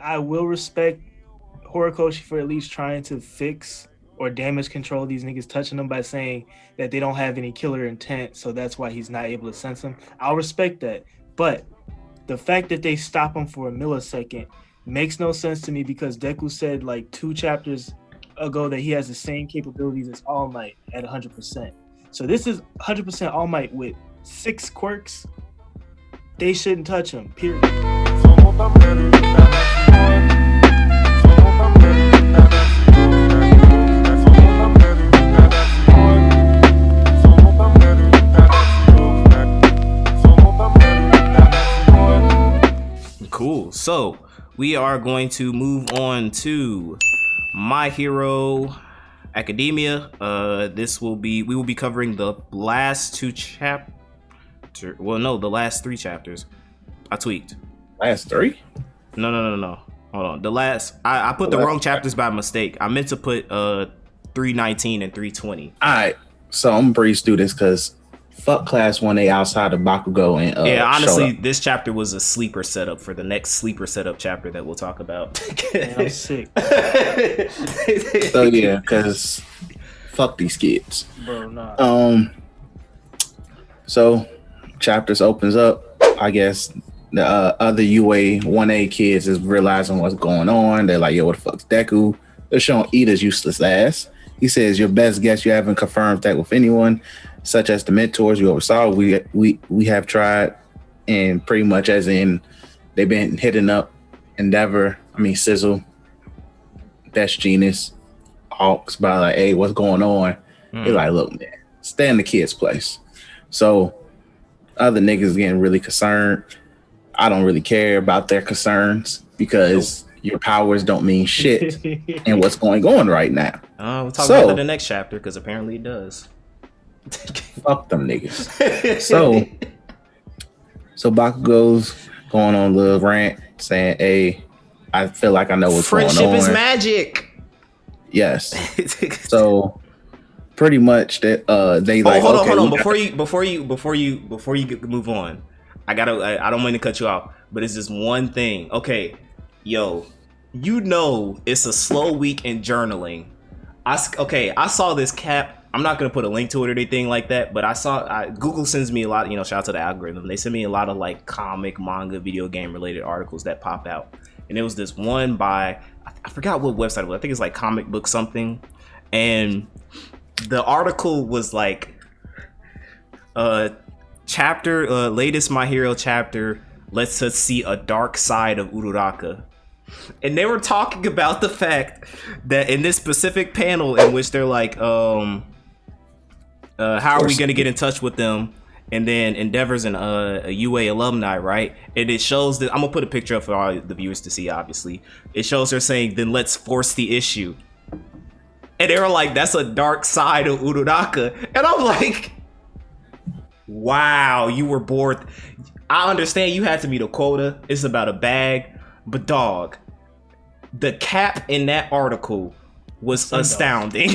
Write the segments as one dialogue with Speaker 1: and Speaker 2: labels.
Speaker 1: I will respect Horikoshi for at least trying to fix or damage control these niggas touching them by saying that they don't have any killer intent, so that's why he's not able to sense them. I'll respect that. But the fact that they stop him for a millisecond makes no sense to me because Deku said like 2 chapters ago that he has the same capabilities as All Might at 100%. So this is 100% All Might with 6 quirks. They shouldn't touch him, period.
Speaker 2: Cool. So we are going to move on to My Hero Academia. We will be covering the last 2 chapters. Well, no, the last 3 chapters. I tweaked.
Speaker 3: Last 3?
Speaker 2: No. Hold on. The last I put the wrong chapters by mistake. I meant to put 319 and 320.
Speaker 3: Alright. So I'm gonna breeze through this because fuck class 1A outside of Bakugo and
Speaker 2: yeah, honestly, this chapter was a sleeper setup for the next sleeper setup chapter that we'll talk about.
Speaker 1: Man, I'm sick.
Speaker 3: So yeah, because fuck these kids.
Speaker 1: Bro, nah.
Speaker 3: So chapters opens up. I guess the other UA 1A kids is realizing what's going on. They're like, yo, what the fuck's Deku? They're showing Ida's useless ass. He says, your best guess, you haven't confirmed that with anyone, such as the mentors you oversaw. We have tried, and pretty much as in they've been hitting up Endeavor, Sizzle, Best Genius, Hawks by like, hey, what's going on? They're like, look, man, stay in the kid's place. So other niggas getting really concerned. I don't really care about their concerns because your powers don't mean shit and what's going on right now.
Speaker 2: We'll talk about that in the next chapter because apparently it does.
Speaker 3: Fuck them niggas. So Bakugo's going on a little rant saying, hey, I feel like I know what's going on.
Speaker 2: Friendship is magic.
Speaker 3: Yes. So pretty much that they like.
Speaker 2: Hold on. Before you move on, I don't mean to cut you off, but it's just one thing. Okay, yo, it's a slow week in journaling. I saw this cap. I'm not gonna put a link to it or anything like that, but Google sends me a lot. Shout out to the algorithm. They send me a lot of like comic, manga, video game related articles that pop out, and it was this one by I forgot what website it was. I think it's like Comic Book something, and the article was like chapter latest My Hero chapter lets us see a dark side of Uraraka. And they were talking about the fact that in this specific panel in which they're like, how are we going to get in touch with them? And then Endeavor's a UA alumni, right? And it shows that, I'm going to put a picture up for all the viewers to see, obviously. It shows her saying, then let's force the issue. And they were like, that's a dark side of Uraraka. And I'm like, wow, you were bored. I understand you had to meet a quota. It's about a bag. But dog, the cap in that article was astounding.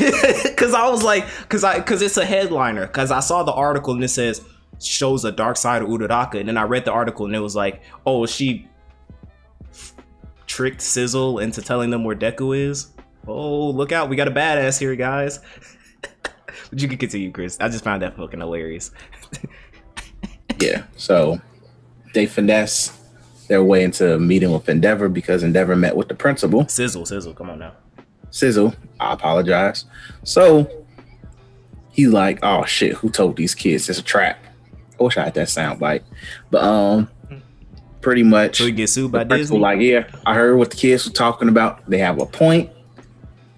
Speaker 2: Cause I was like, cause it's a headliner. Cause I saw the article and it says, shows a dark side of Uraraka. And then I read the article and it was like, oh, she tricked Sizzle into telling them where Deku is. Oh, look out. We got a badass here, guys. But you can continue, Chris. I just found that fucking hilarious.
Speaker 3: Yeah, so they finesse their way into a meeting with Endeavor because Endeavor met with the principal.
Speaker 2: Sizzle, come on now.
Speaker 3: Sizzle, I apologize. So he's like, oh shit, who told these kids it's a trap? I wish I had that soundbite. But pretty much
Speaker 2: so he gets sued by Disney.
Speaker 3: Like, yeah, I heard what the kids were talking about. They have a point.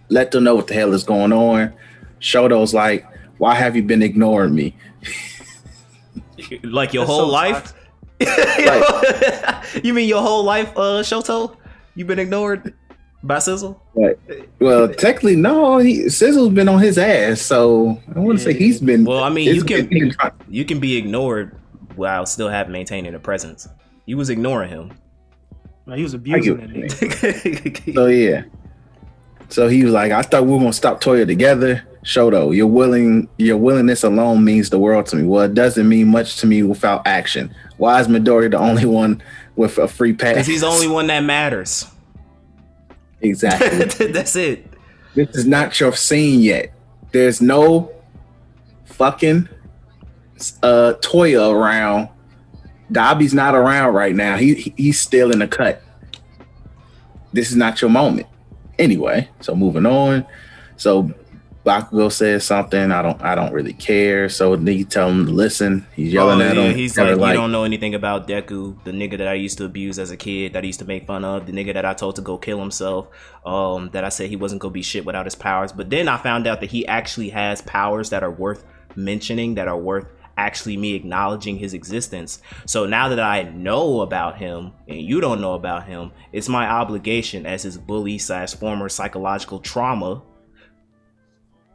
Speaker 3: Let them know what the hell is going on. Shoto's like, why have you been ignoring me?
Speaker 2: Like your whole life? You mean your whole life, Shoto? You've been ignored by Sizzle?
Speaker 3: Right. Well, technically, no. Sizzle's been on his ass, so I want to say he's been.
Speaker 2: Well, I mean, you can be ignored while still maintaining a presence. You was ignoring him.
Speaker 1: No, he was abusing that nigga.
Speaker 3: So yeah. So he was like, I thought we were gonna stop Toya together. Shoto, your willingness alone means the world to me. Well, it doesn't mean much to me without action. Why is Midori the only one with a free pass?
Speaker 2: Because he's the only one that matters.
Speaker 3: Exactly.
Speaker 2: That's it.
Speaker 3: This is not your scene yet. There's no fucking Toya around. Dobby's not around right now. He's still in the cut. This is not your moment. Anyway, so moving on. So Bakugo says something. I don't really care. So they tell him to listen. He's yelling at him.
Speaker 2: He's like, you don't know anything about Deku, the nigga that I used to abuse as a kid, that I used to make fun of, the nigga that I told to go kill himself, that I said he wasn't gonna be shit without his powers. But then I found out that he actually has powers that are worth mentioning, that are worth actually me acknowledging his existence. So now that I know about him and you don't know about him, it's my obligation as his bully / former psychological trauma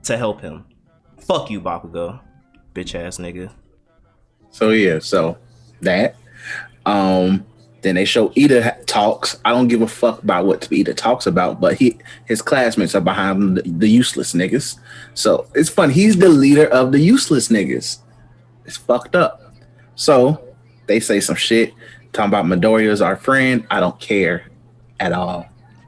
Speaker 2: to help him. Fuck you, Bakugo, bitch ass nigga.
Speaker 3: So yeah, so that. Then they show Ida talks. I don't give a fuck about what Ida talks about, but his classmates are behind him, the useless niggas. So it's fun. He's the leader of the useless niggas. It's fucked up. So they say some shit talking about Midoriya's our friend. I don't care at all.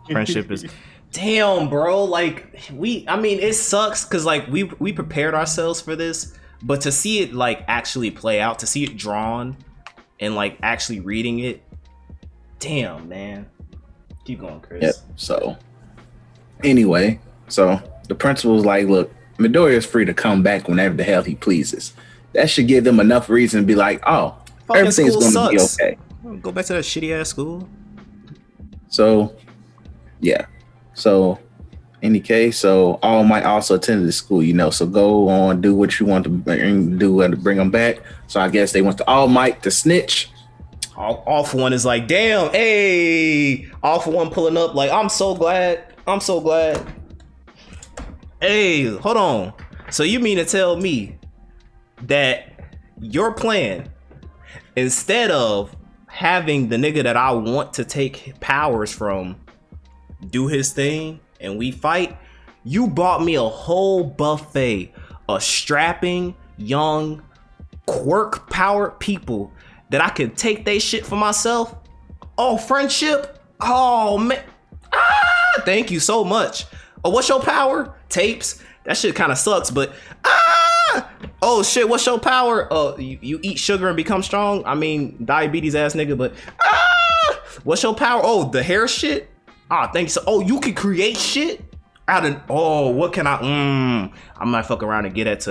Speaker 2: Friendship is damn, bro. Like it sucks because like we prepared ourselves for this, but to see it like actually play out, to see it drawn and like actually reading it, damn, man. Keep going, Chris.
Speaker 3: Yep. So anyway, so the principal's like, look, Midoriya is free to come back whenever the hell he pleases. That should give them enough reason to be like, oh,
Speaker 2: fucking
Speaker 3: everything's going to be okay.
Speaker 2: Go back to that shitty ass school.
Speaker 3: So, yeah. So, any case, so All Might also attended the school, so go on, do what you want to do and bring them back. So I guess they went to All Might to snitch.
Speaker 2: All for One is like, damn, hey, All for One pulling up like, I'm so glad. Hey, hold on. So you mean to tell me that your plan, instead of having the nigga that I want to take powers from do his thing and we fight, you bought me a whole buffet of strapping young quirk powered people that I can take they shit for myself? Oh, friendship? Oh man, thank you so much. Oh, what's your power? Tapes? That shit kind of sucks, but oh shit, what's your power? You eat sugar and become strong? I mean, diabetes ass nigga, but what's your power? Oh, the hair shit? Thanks. So, oh, you can create shit out of, what can I might fuck around and get that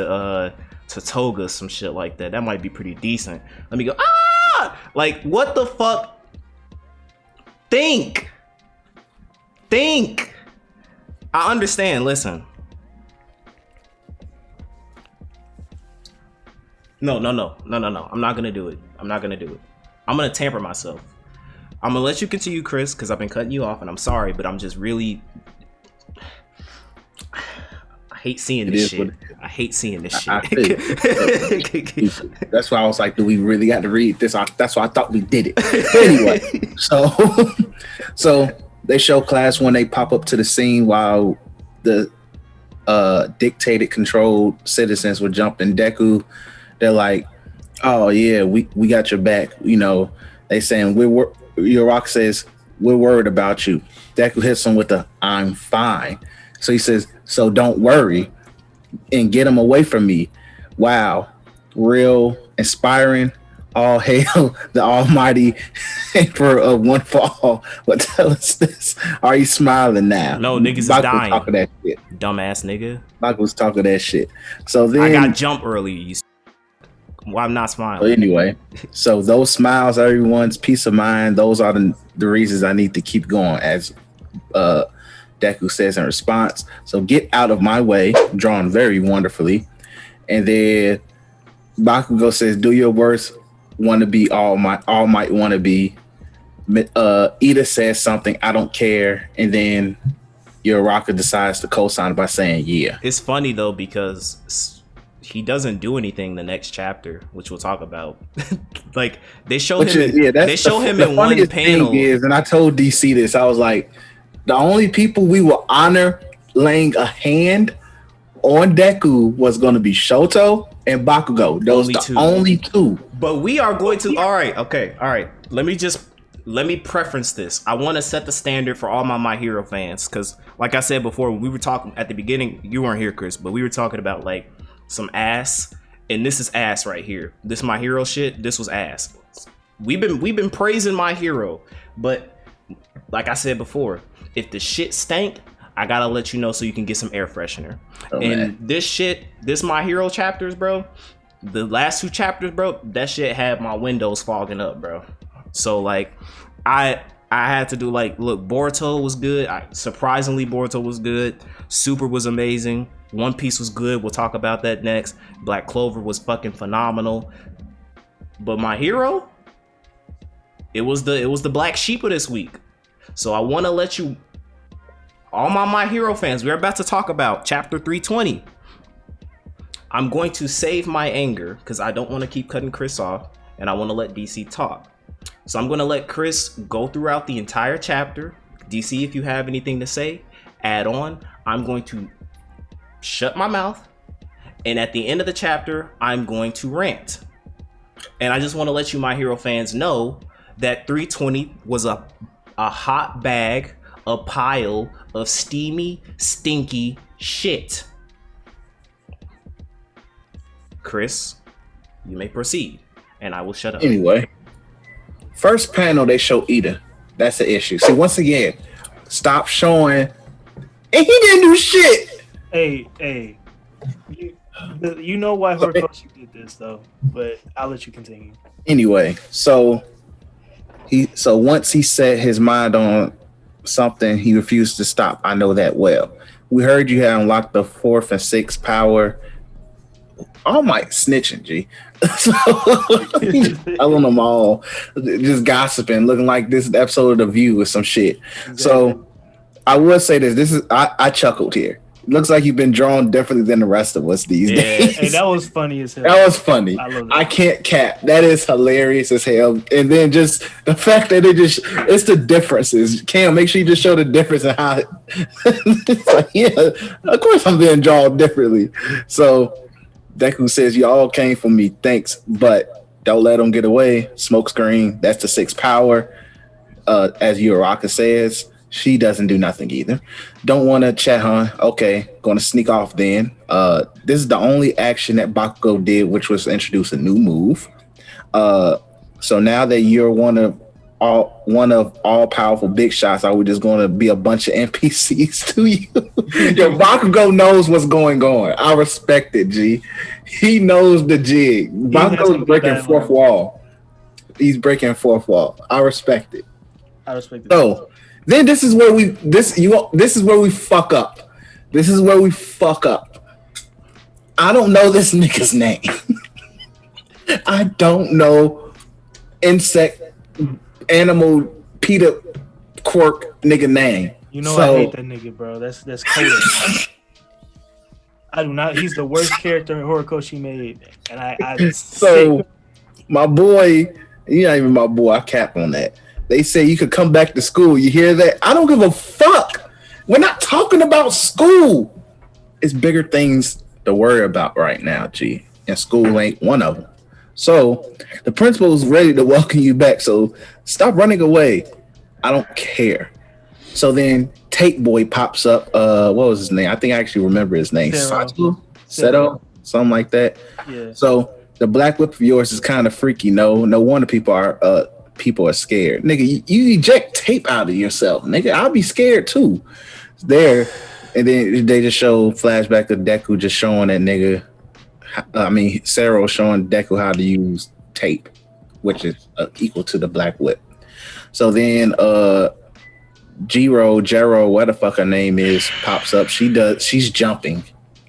Speaker 2: to Toga, some shit like that. That might be pretty decent. Let me go, like, what the fuck? Think. I understand, listen. No. I'm not gonna do it. I'm gonna tamper myself. I'm gonna let you continue, Chris, because I've been cutting you off, and I'm sorry, but I'm just really. I hate seeing this shit. I hate seeing this shit.
Speaker 3: That's why I was like, do we really got to read this? That's why I thought we did it. Anyway, so they show class when they pop up to the scene while the dictated, controlled citizens were jumping Deku. They're like, oh yeah, we got your back. They saying Yorok says, we're worried about you. Deku hits him with I'm fine. So he says, so don't worry and get him away from me. Wow. Real inspiring. All hail the almighty emperor of one fall. But tell us this. Are you smiling now?
Speaker 2: No, niggas is dying. Talking that shit. Dumbass nigga.
Speaker 3: Baku was talking that shit. So then
Speaker 2: I got jump early. Why I'm not smiling.
Speaker 3: So anyway, so those smiles, everyone's peace of mind, those are the reasons I need to keep going, as Deku says in response. So get out of my way, drawn very wonderfully. And then Bakugo says, do your worst, want to be all might want to be. Ida says something, I don't care. And then Uraraka decides to co-sign by saying, yeah.
Speaker 2: It's funny though, because he doesn't do anything the next chapter, which we'll talk about. Like they show him in one panel.
Speaker 3: And I told DC this. I was like, the only people we will honor laying a hand on Deku was going to be Shoto and Bakugo. Those are the only two.
Speaker 2: But we are going to. All right. Let me just let me preference this. I want to set the standard for all my Hero fans, because like I said before, we were talking at the beginning. You weren't here, Chris, but we were talking about like some ass, and this is ass right here. This My Hero shit. This was ass. We've been praising My Hero, but like I said before, if the shit stank, I gotta let you know so you can get some air freshener. Oh, and man. This My Hero chapters, bro. The last 2 chapters, bro. That shit had my windows fogging up, bro. So like, I had to do like, look, Boruto was good. Surprisingly, Boruto was good. Super was amazing. One Piece was good. We'll talk about that next. Black Clover was fucking phenomenal. But My Hero, it was the black sheep of this week. So I want to let you, all my Hero fans, we're about to talk about chapter 320. I'm going to save my anger because I don't want to keep cutting Chris off, and I want to let DC talk. So I'm going to let Chris go throughout the entire chapter. DC, if you have anything to say, add on. I'm going to shut my mouth, and at the end of the chapter, I'm going to rant. And I just want to let you, My Hero fans, know that 320 was a hot bag, a pile of steamy, stinky shit. Chris, you may proceed, and I will shut up.
Speaker 3: Anyway, first panel they show Ida. That's the issue. See, once again, stop showing, and he didn't do shit.
Speaker 1: Hey, you know why Horikoshi did this though, but I'll let you continue.
Speaker 3: Anyway, so once he set his mind on something, he refused to stop. I know that well. We heard you had unlocked the 4th and 6th power. All my snitching, G. So telling them all, just gossiping, looking like this episode of The View with some shit. Exactly. So I would say this. I chuckled here. Looks like you've been drawn differently than the rest of us these days.
Speaker 1: Hey, that was funny as hell.
Speaker 3: That was funny. I can't cap. That is hilarious as hell. And then just the fact that it's the differences. Cam, make sure you just show the difference in how it's like, yeah, of course I'm being drawn differently. So Deku says, you all came for me, thanks, but don't let them get away. Smoke screen, that's the 6th power. As Uraraka says, she doesn't do nothing either. Don't want to chat, huh? Okay, gonna sneak off then. This is the only action that Bakugo did, which was introduce a new move. So now that you're one of all powerful big shots, are we just going to be a bunch of NPCs to you? Your Bakugo knows what's going on. I respect it, G. He knows the jig. Bakugo's breaking 4th wall. He's breaking 4th wall. I respect it. So then this is where we fuck up. This is where we fuck up. I don't know this nigga's name. I don't know animal Peter Quirk nigga name.
Speaker 1: You know, I hate that nigga, bro. That's crazy. I do not. He's the worst character Horikoshi made, and I
Speaker 3: so my boy, you're not even my boy. I cap on that. They say you could come back to school. You hear that? I don't give a fuck. We're not talking about school. It's bigger things to worry about right now, G. And school ain't one of them. So the principal is ready to welcome you back. So stop running away. I don't care. So then Tape Boy pops up. What was his name? I think I actually remember his name. Seto? Something like that. Yeah. So the black whip of yours is kind of freaky. No wonder people are scared. Nigga, you eject tape out of yourself. Nigga, I'll be scared too. It's there. And then they just show flashback of Deku just showing that nigga. Sero showing Deku how to use tape, which is equal to the black whip. So then Jero, what the fuck her name is, pops up. She's jumping.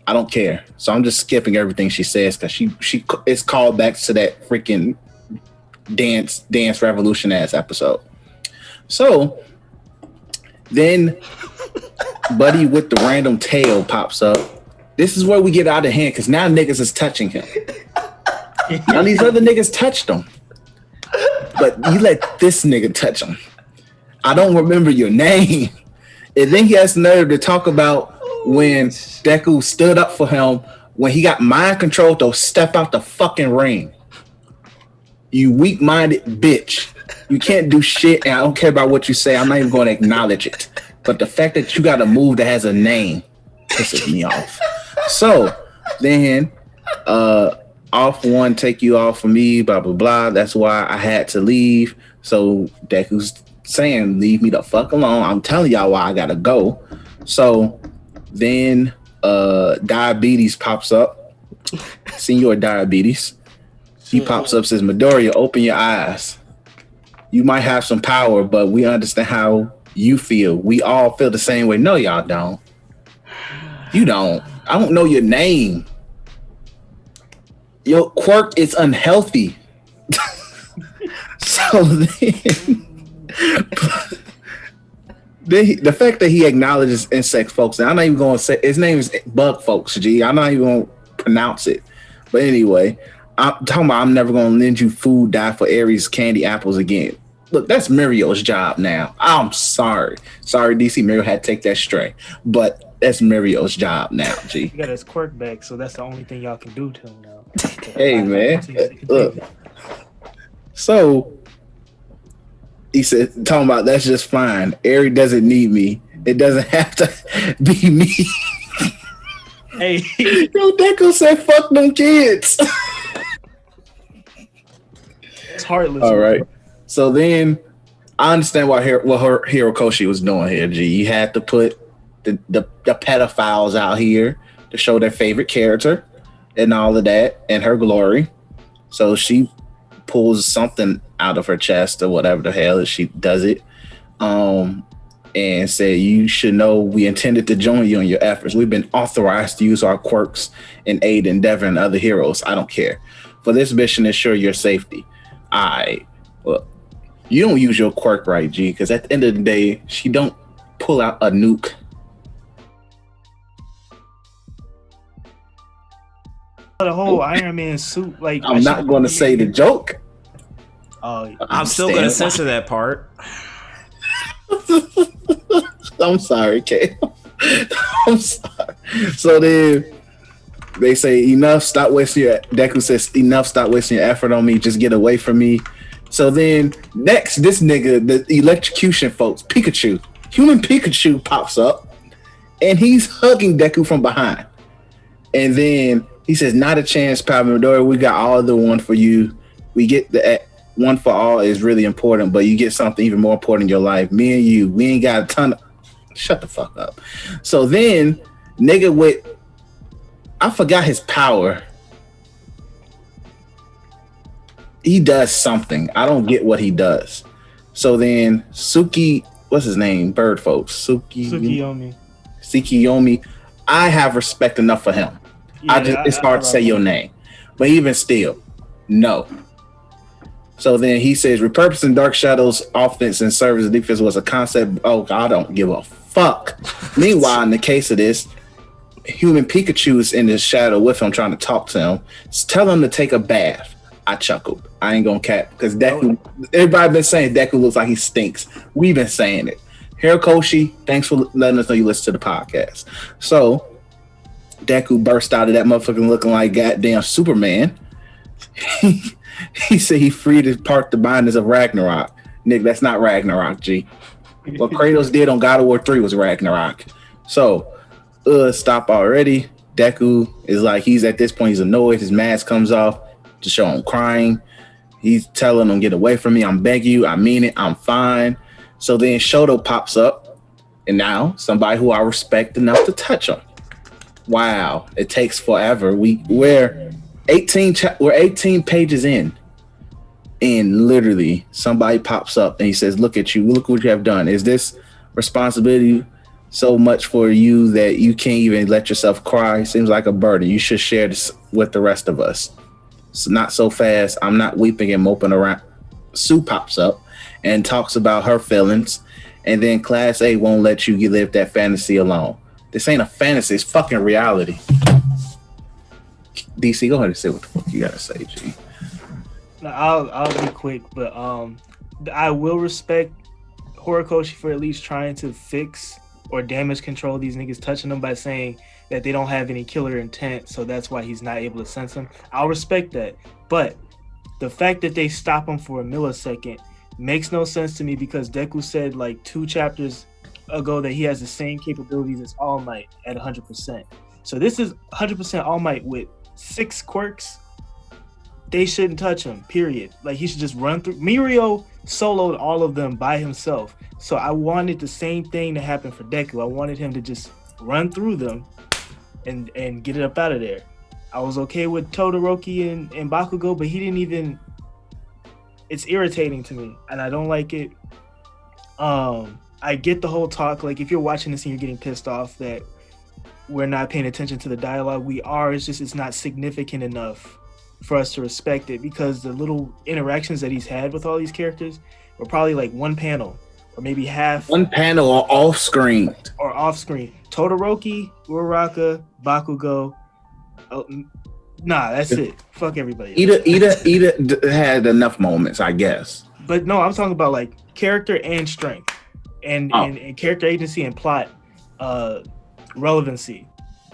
Speaker 3: I don't care. So I'm just skipping everything she says because she it's called back to that freaking dance revolution ass episode. So then Buddy with the random tail pops up. This is where we get out of hand because now niggas is touching him. Now these other niggas touched him. But you let this nigga touch him. I don't remember your name. And then he has the nerve to talk about when Deku stood up for him when he got mind control to step out the fucking ring. You weak-minded bitch. You can't do shit, and I don't care about what you say. I'm not even going to acknowledge it. But the fact that you got a move that has a name pisses me off. So then, off one, take you off of me, blah blah blah. That's why I had to leave. So Deku's saying, "Leave me the fuck alone." I'm telling y'all why I gotta go. So then, Diabetes pops up. Senior Diabetes. He pops up, says, "Midoriya, open your eyes. You might have some power, but we understand how you feel. We all feel the same way." No, y'all don't. You don't. I don't know your name. Your quirk is unhealthy. So then, the fact that he acknowledges insect folks, and I'm not even going to say his name is Bug Folks, G. I'm not even going to pronounce it. But anyway, I'm talking about I'm never going to lend you food, die for Aries candy apples again. Look, that's Mirio's job now. I'm sorry. Sorry, DC Mirio had to take that stray. But that's Mirio's job now, G.
Speaker 1: He got his quirk back, so that's the only thing y'all can do to him now.
Speaker 3: Hey, man. Look. So, he said, talking about that's just fine. Aries doesn't need me. It doesn't have to be me.
Speaker 1: Hey.
Speaker 3: Yo, Deku said, fuck them kids.
Speaker 1: It's heartless.
Speaker 3: All right. So then, I understand what Hirokoshi was doing here, G. You had to put the pedophiles out here to show their favorite character and all of that and her glory. So she pulls something out of her chest or whatever the hell she does it, and said, "You should know we intended to join you in your efforts. We've been authorized to use our quirks and aid Endeavor and other heroes. I don't care. For this mission, ensure your safety." Well, you don't use your quirk right, G, because at the end of the day, she don't pull out a nuke.
Speaker 1: The whole Iron Man suit, like
Speaker 3: I'm not going to say the joke.
Speaker 2: I'm still going to censor that part.
Speaker 3: I'm sorry, Kale. I'm sorry. So then they say, enough, stop wasting your... Deku says, enough, stop wasting your effort on me. Just get away from me. So then next, this nigga, the electrocution folks, Pikachu, human Pikachu pops up and he's hugging Deku from behind. And then he says, not a chance, Power Midori. We got all the one for you. We get the one for all is really important, but you get something even more important in your life. Me and you, we ain't got a ton of... Shut the fuck up. So then, nigga with... I forgot his power. He does something. I don't get what he does. So then, Suki... What's his name? Bird folks.
Speaker 1: Tsukiyomi.
Speaker 3: I have respect enough for him.
Speaker 1: Yeah,
Speaker 3: it's hard to say your name. But even still, no. So then he says, repurposing Dark Shadow's offense and service and defense was a concept. Oh, God, I don't give a fuck. Meanwhile, in the case of this, human Pikachu is in the shadow with him trying to talk to him. Tell him to take a bath. I chuckled. I ain't gonna cap because Deku, everybody been saying Deku looks like he stinks. We've been saying it. Hirokoshi, thanks for letting us know you listen to the podcast. So Deku burst out of that motherfucking looking like goddamn Superman. He said he freed his part the bindings of Ragnarok. Nick, that's not Ragnarok, G. What Kratos did on God of War 3 was Ragnarok. So, stop already. Deku is like, he's at this point, he's annoyed. His mask comes off to show him crying. He's telling him, get away from me. I'm begging you. I mean it. I'm fine. So then Shoto pops up. And now somebody who I respect enough to touch him. Wow. It takes forever. We're 18 pages in. And literally somebody pops up and he says, look at you. Look what you have done. Is this responsibility so much for you that you can't even let yourself cry? Seems like a burden. You should share this with the rest of us. So not so fast. I'm not weeping and moping around. Sue pops up and talks about her feelings. And then Class A won't let you live that fantasy alone. This ain't a fantasy. It's fucking reality. DC, go ahead and say what the fuck you gotta say, G.
Speaker 1: I'll be quick, but I will respect Horikoshi for at least trying to fix or damage control these niggas touching them by saying that they don't have any killer intent, so that's why he's not able to sense them. I'll respect that. But the fact that they stop him for a millisecond makes no sense to me because Deku said like 2 chapters ago that he has the same capabilities as All Might at 100%. So this is 100% All Might with 6 quirks. They shouldn't touch him, period. Like, he should just run through. Mirio soloed all of them by himself. So I wanted the same thing to happen for Deku. I wanted him to just run through them and get it up out of there. I was okay with Todoroki and Bakugo, but he didn't even... It's irritating to me, and I don't like it. I get the whole talk. Like, if you're watching this and you're getting pissed off that we're not paying attention to the dialogue, we are. It's just it's not significant enough for us to respect it because the little interactions that he's had with all these characters were probably like one panel or maybe half.
Speaker 3: One panel or off screen.
Speaker 1: Or off screen. Todoroki, Uraraka, Bakugo. Nah, that's it. Fuck everybody else.
Speaker 3: Ida had enough moments, I guess.
Speaker 1: But no, I'm talking about like character and strength and character agency and plot relevancy.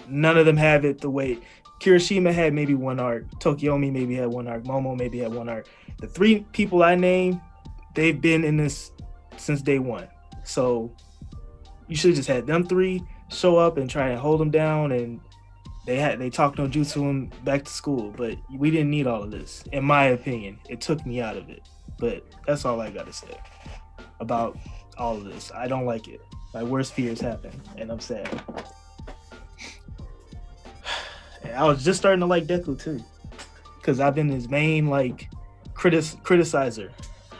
Speaker 1: None of them have it the way Kirishima had maybe one arc, Tokiomi maybe had one arc, Momo maybe had one arc. The 3 people I named, they've been in this since day one. So you should have just had them 3 show up and try and hold them down, and they talked no jutsu him back to school. But we didn't need all of this, in my opinion. It took me out of it. But that's all I gotta say about all of this. I don't like it. My worst fears happen, and I'm sad. I was just starting to like Deku too, because I've been his main like criticizer,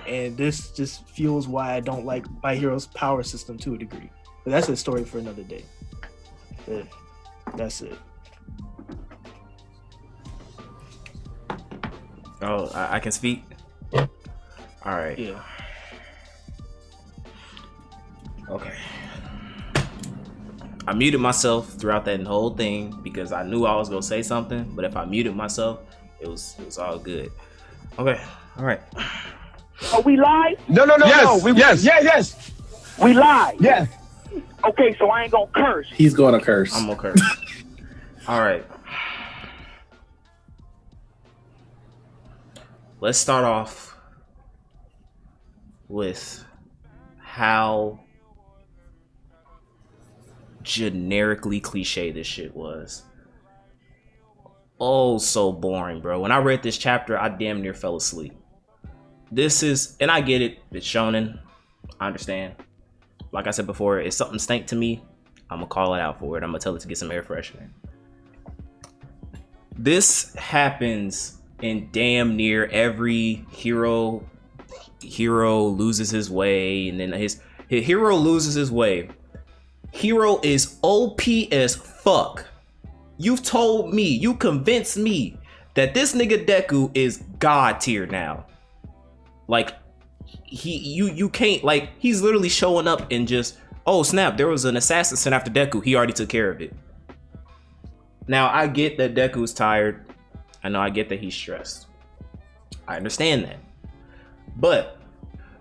Speaker 1: and this just fuels why I don't like My Hero's power system to a degree. But that's a story for another day. But that's it.
Speaker 2: Oh, I can speak? All right.
Speaker 1: Yeah.
Speaker 2: Okay. I muted myself throughout that whole thing because I knew I was gonna say something, but if I muted myself, it was all good. Okay, all right.
Speaker 4: Are we live?
Speaker 5: No. Yes.
Speaker 4: We live.
Speaker 5: Yes.
Speaker 4: Okay, so I ain't gonna curse.
Speaker 3: He's gonna curse.
Speaker 2: I'm gonna curse. All right. Let's start off with how generically cliche this shit was. Oh, so boring, bro. When I read this chapter, I damn near fell asleep. This is, and I get it, it's shonen. I understand. Like I said before, if something stank to me, I'm gonna call it out for it. I'm gonna tell it to get some air freshener. This happens in damn near every hero loses his way, and then his hero loses his way. Hero is OP as fuck. You've told me, you convinced me that this nigga Deku is god tier now. Like, you can't, like, he's literally showing up and just, oh snap, there was an assassin sent after Deku. He already took care of it. Now, I get that Deku's tired. I know, I get that he's stressed. I understand that. But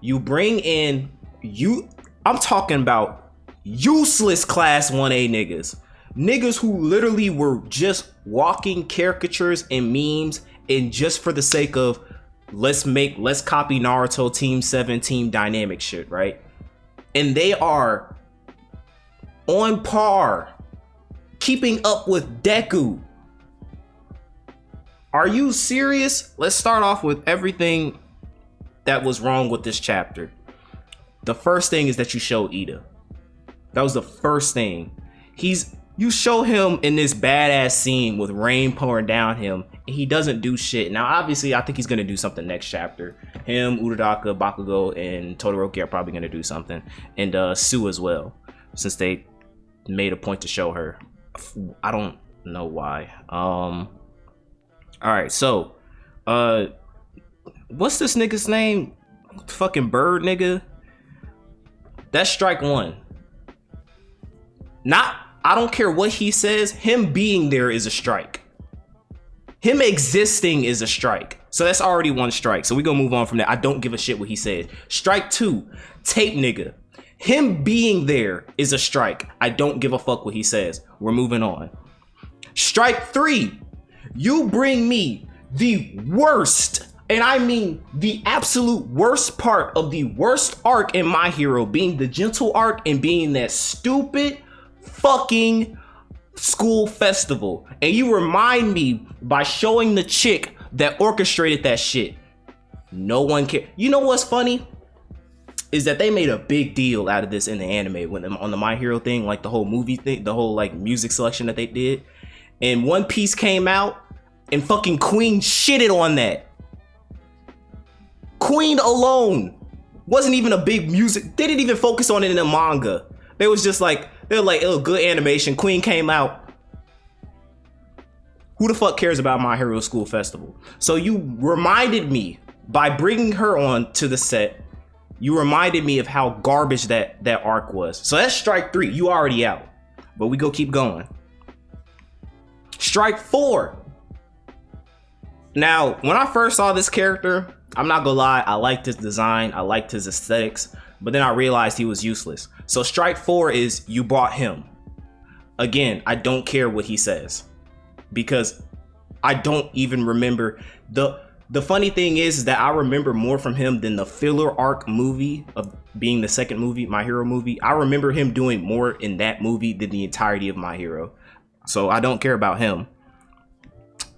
Speaker 2: you bring in, I'm talking about useless class 1A niggas. Niggas who literally were just walking caricatures and memes, and just for the sake of let's copy Naruto Team 7 team dynamic shit, right? And they are on par, keeping up with Deku. Are you serious? Let's start off with everything that was wrong with this chapter. The first thing is that you show Ida. That was the first thing. You show him in this badass scene with rain pouring down him, and he doesn't do shit. Now, obviously, I think he's gonna do something next chapter. Him, Uraraka, Bakugo, and Todoroki are probably gonna do something, and Sue as well, since they made a point to show her. I don't know why. All right, so, what's this nigga's name? Fucking bird nigga. That's strike 1. I don't care what he says, him being there is a strike. Him existing is a strike. So that's already 1 strike. So we gonna move on from that. I don't give a shit what he says. Strike 2, tape nigga. Him being there is a strike. I don't give a fuck what he says. We're moving on. Strike 3, you bring me the worst And I mean the absolute worst part of the worst arc in My Hero being the gentle arc and being that stupid fucking school festival. And you remind me by showing the chick that orchestrated that shit. No one cared. You know what's funny? Is that they made a big deal out of this in the anime when on the My Hero thing, like the whole movie thing, the whole like music selection that they did. And One Piece came out and fucking Queen shitted on that. Queen alone wasn't even a big music. They didn't even focus on it in the manga. They was just like, they're like, oh, good animation. Queen came out. Who the fuck cares about My Hero School Festival? So you reminded me by bringing her on to the set. You reminded me of how garbage that arc was. So that's strike 3. You already out. But we go keep going. Strike 4. Now, when I first saw this character, I'm not gonna lie, I liked his design, I liked his aesthetics, but then I realized he was useless. So strike 4 is you brought him. Again, I don't care what he says because I don't even remember. The funny thing is that I remember more from him than the filler arc movie of being the second movie, My Hero movie. I remember him doing more in that movie than the entirety of My Hero. So I don't care about him.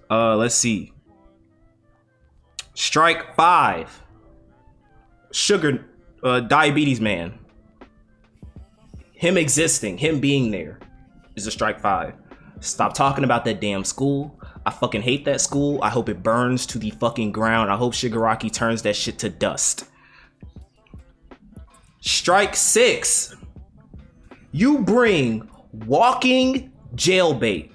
Speaker 2: Let's see. Strike 5. Sugar, Diabetes Man. Him existing, him being there is a strike 5. Stop talking about that damn school. I fucking hate that school. I hope it burns to the fucking ground. I hope Shigaraki turns that shit to dust. Strike 6. You bring walking jailbait.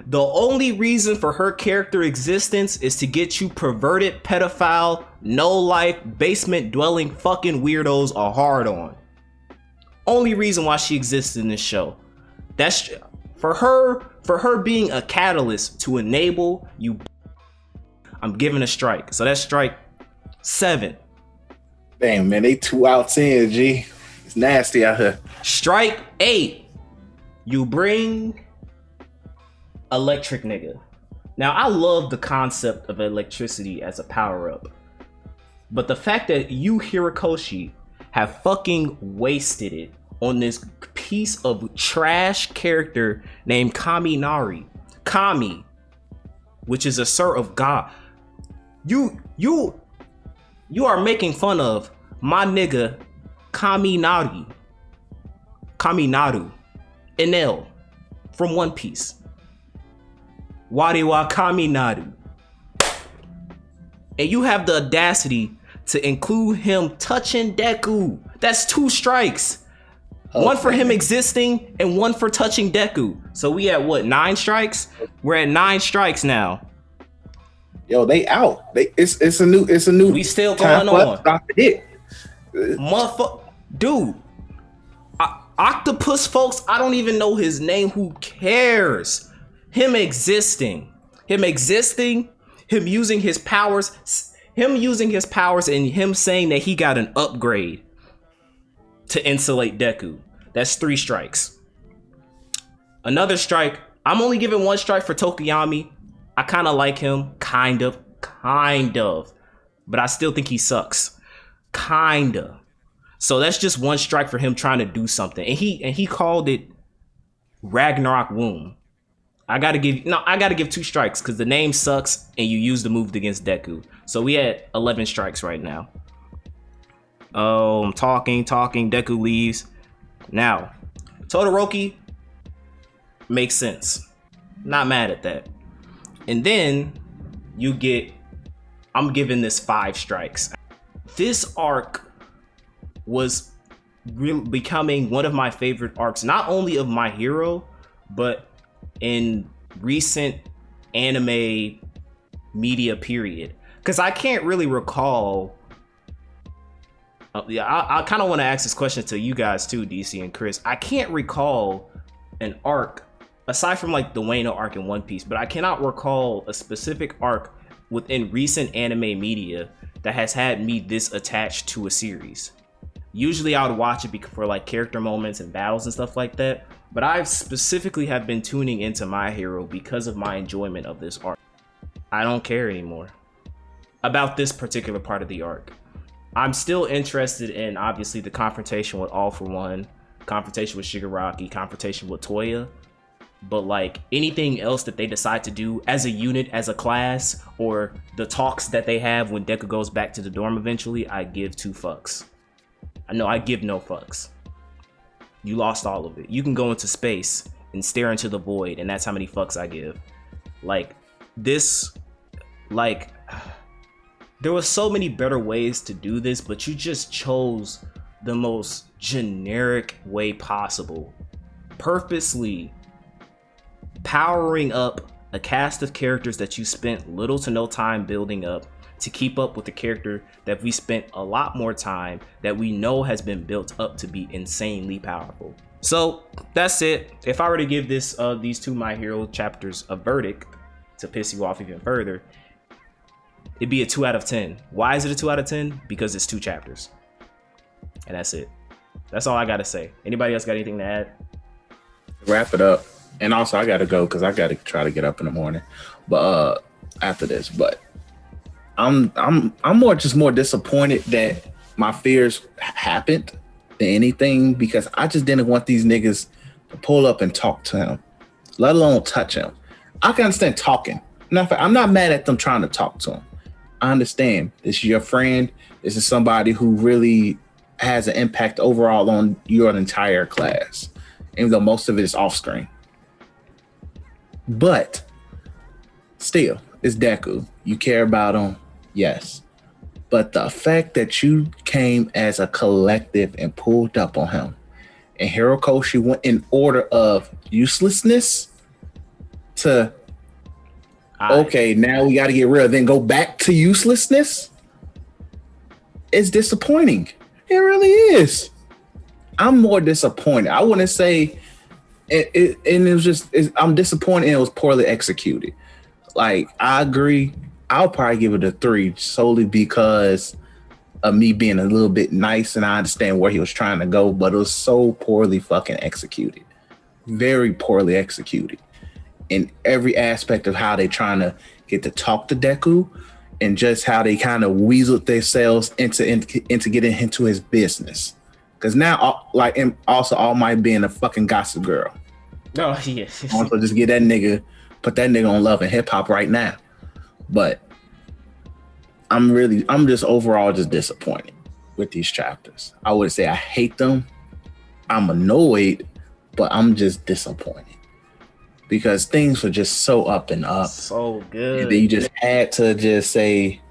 Speaker 2: The only reason for her character existence is to get you perverted, pedophile, no life, basement dwelling fucking weirdos a hard on. Only reason why she exists in this show. That's for her being a catalyst to enable you. I'm giving a strike. So that's strike 7.
Speaker 3: Damn, man, they 2 outs in, G. It's nasty out here.
Speaker 2: Strike 8. You bring electric nigga. Now, I love the concept of electricity as a power-up. But the fact that you, Hirikoshi, have fucking wasted it on this piece of trash character named Kaminari. Kami, which is a sir of God. You are making fun of my nigga Kaminaru, Enel from One Piece. Wariwa Kaminaru. And you have the audacity to include him touching Deku. That's 2 strikes. Okay. 1 for him existing and 1 for touching Deku. So we at what, 9 strikes? We're at 9 strikes now.
Speaker 3: Yo, they out. It's a new.
Speaker 2: We still going on.
Speaker 3: Stop it.
Speaker 2: Motherfucker, dude. Octopus folks, I don't even know his name. Who cares? Him existing, him using his powers, and him saying that he got an upgrade to insulate Deku. That's 3 strikes. Another strike. I'm only giving 1 strike for Tokuyami. I kind of like him, kind of, but I still think he sucks, kinda. So that's just 1 strike for him trying to do something, and he called it Ragnarok Womb. I gotta give 2 strikes because the name sucks and you used the move against Deku. So we at 11 strikes right now. Oh, I'm talking. Deku leaves. Now, Todoroki makes sense. Not mad at that. And then you get, I'm giving this 5 strikes. This arc was becoming one of my favorite arcs, not only of My Hero, but in recent anime media period. Because I can't really recall. I kind of want to ask this question to you guys too, DC and Chris. I can't recall an arc aside from like the Wano arc in One Piece, but I cannot recall a specific arc within recent anime media that has had me this attached to a series. Usually I would watch it for like character moments and battles and stuff like that, but I specifically have been tuning into My Hero because of my enjoyment of this arc. I don't care anymore. about this particular part of the arc. I'm still interested in obviously the confrontation with All For One, confrontation with Shigaraki, confrontation with Toya. But like anything else that they decide to do as a unit, as a class, or the talks that they have when Deku goes back to the dorm eventually, I give 2 fucks. I give no fucks. You lost all of it. You can go into space and stare into the void, and that's how many fucks I give. Like this, like there was so many better ways to do this, but you just chose the most generic way possible, purposely powering up a cast of characters that you spent little to no time building up to keep up with the character that we spent a lot more time, that we know has been built up to be insanely powerful. So that's it. If I were to give these 2 My Hero chapters a verdict to piss you off even further, it'd be a 2 out of 10. Why is it a 2 out of 10? Because it's 2 chapters. And that's it. That's all I gotta say. Anybody else got anything to add?
Speaker 3: Wrap it up. And also I gotta go because I gotta try to get up in the morning. But after this. But I'm more disappointed that my fears happened than anything, because I just didn't want these niggas to pull up and talk to him, let alone touch him. I can understand talking. I'm not mad at them trying to talk to him. I understand this is your friend. This is somebody who really has an impact overall on your entire class, even though most of it is off screen. But still, it's Deku. You care about him, yes. But the fact that you came as a collective and pulled up on him, and Hirokoshi went in order of uselessness to okay, now we got to get real, then go back to uselessness. It's disappointing. It really is. I'm more disappointed. I wouldn't say I'm disappointed it was poorly executed. Like, I agree. I'll probably give it a 3 solely because of me being a little bit nice, and I understand where he was trying to go, but it was so poorly fucking executed. Very poorly executed in every aspect of how they trying to get to talk to Deku, and just how they kind of weaseled themselves into getting into his business. Because now, like, and also All Might being a fucking gossip girl.
Speaker 2: Oh, yeah.
Speaker 3: Also, just get that nigga, put that nigga on Love and Hip Hop right now. But I'm just overall just disappointed with these chapters. I would say I hate them. I'm annoyed, but I'm just disappointed because things were just so up and up.
Speaker 2: So good.
Speaker 3: And then you just had to just say,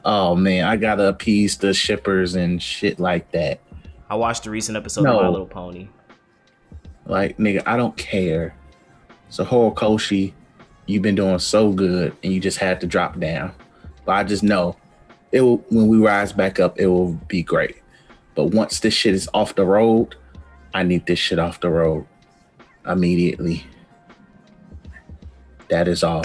Speaker 3: oh man, I gotta appease the shippers and shit like that.
Speaker 2: I watched the recent episode of My Little Pony.
Speaker 3: Like, nigga, I don't care. So Horikoshi, you've been doing so good, and you just had to drop down. But I just know it will, when we rise back up, it will be great. But once this shit is off the road, I need this shit off the road immediately. That is all.